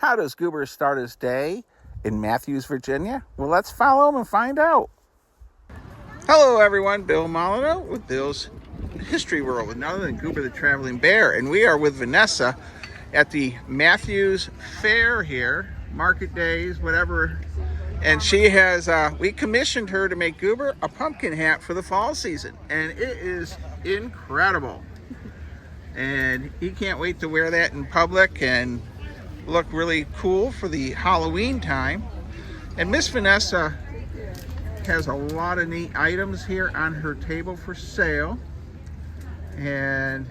How does Goober start his day in Mathews, Virginia? Well, let's follow him and find out. Hello, everyone. Bill Molyneux with Bill's History World with none other than Goober the Traveling Bear. And we are with Vanessa at the Mathews Fair here, market days, whatever. And she has, we commissioned her to make Goober a pumpkin hat for the fall season. And it is incredible. And he can't wait to wear that in public and look really cool for the Halloween time. And Miss Vanessa has a lot of neat items here on her table for sale. And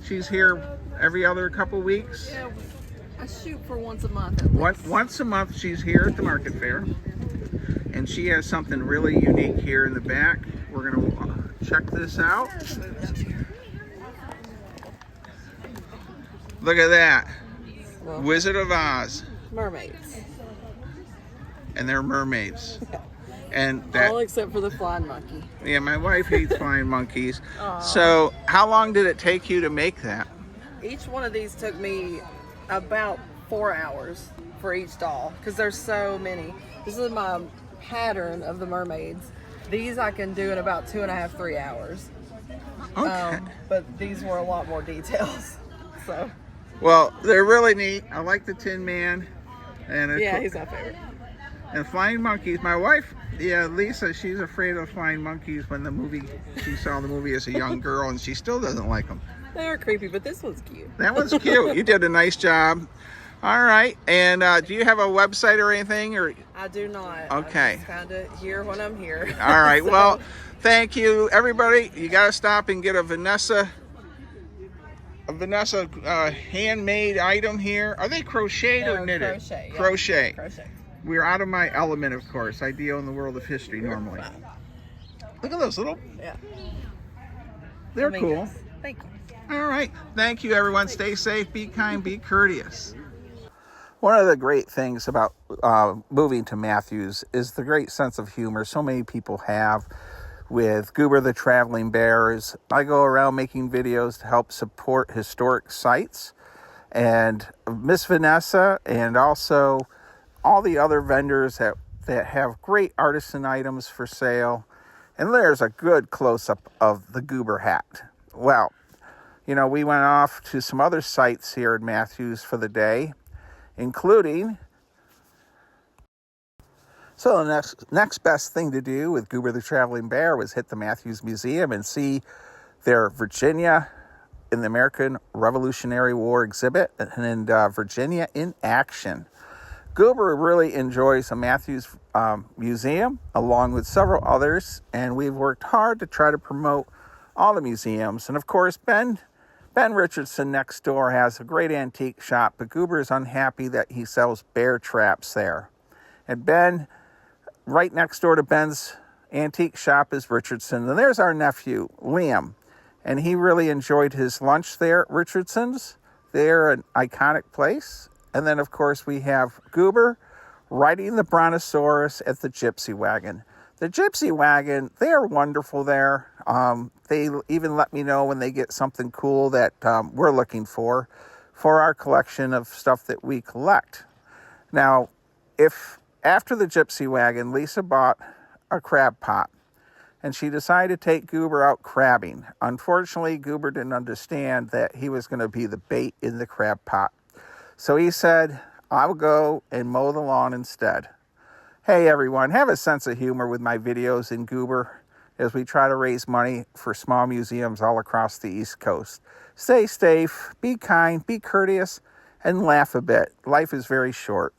she's here every other couple weeks. Yeah, I shoot for once a month at least. Once a month she's here at the market fair. And she has something really unique here in the back. We're gonna check this out. Look at that. Well, Wizard of Oz. mermaids. And they're mermaids. And that, All except for the flying monkey. yeah, my wife hates flying monkeys. Aw. So how long did it take you to make that? Each one of these took me about 4 hours for each doll because there's so many. This is my pattern of the mermaids. These I can do in about 2.5, 3 hours. Okay. But these were a lot more details. So Well, they're really neat. I like the Tin Man. And yeah, he's my favorite. and flying monkeys. My wife, yeah, Lisa, she's afraid of flying monkeys when she saw the movie as a young girl, and she still doesn't like them. They were creepy, but this one's cute. That one's cute. You did a nice job. All right. And do you have a website or anything? Or I do not. Okay. I'm just kind of here when I'm here. all right. So, Well, thank you, everybody. You got to stop and get a Vanessa handmade item here. Are they crocheted or knitted? Crochet. Yeah. Crochet. Crochet. We're out of my element, of course. I deal in the world of history normally. Look at those little. Yeah. They're Let me cool. guess. Thank you. All right. Thank you, everyone. Stay safe, be kind, be courteous. One of the great things about moving to Mathews is the great sense of humor so many people have with Goober the Traveling Bears. I go around making videos to help support historic sites. And Miss Vanessa and also all the other vendors that have great artisan items for sale. And there's a good close-up of the Goober hat. Well, you know, we went off to some other sites here in Mathews for the day, including... So the next best thing to do with Goober the Traveling Bear was hit the Mathews Museum and see their Virginia in the American Revolutionary War exhibit and Virginia in action. Goober really enjoys the Mathews Museum along with several others, and we've worked hard to try to promote all the museums. And of course, Ben Richardson next door has a great antique shop, but Goober is unhappy that he sells bear traps there. And Ben, right next door to Ben's antique shop is Richardson. And there's our nephew, Liam. And he really enjoyed his lunch there at Richardson's. They're an iconic place. And then, of course, we have Goober riding the Brontosaurus at the Gypsy Wagon. The Gypsy Wagon, they are wonderful there. They even let me know when they get something cool that we're looking for our collection of stuff that we collect. Now, if after the Gypsy Wagon, Lisa bought a crab pot, and she decided to take Goober out crabbing. Unfortunately, Goober didn't understand that he was going to be the bait in the crab pot. So he said, I will go and mow the lawn instead. Hey, everyone, have a sense of humor with my videos in Goober as we try to raise money for small museums all across the East Coast. Stay safe, be kind, be courteous, and laugh a bit. Life is very short.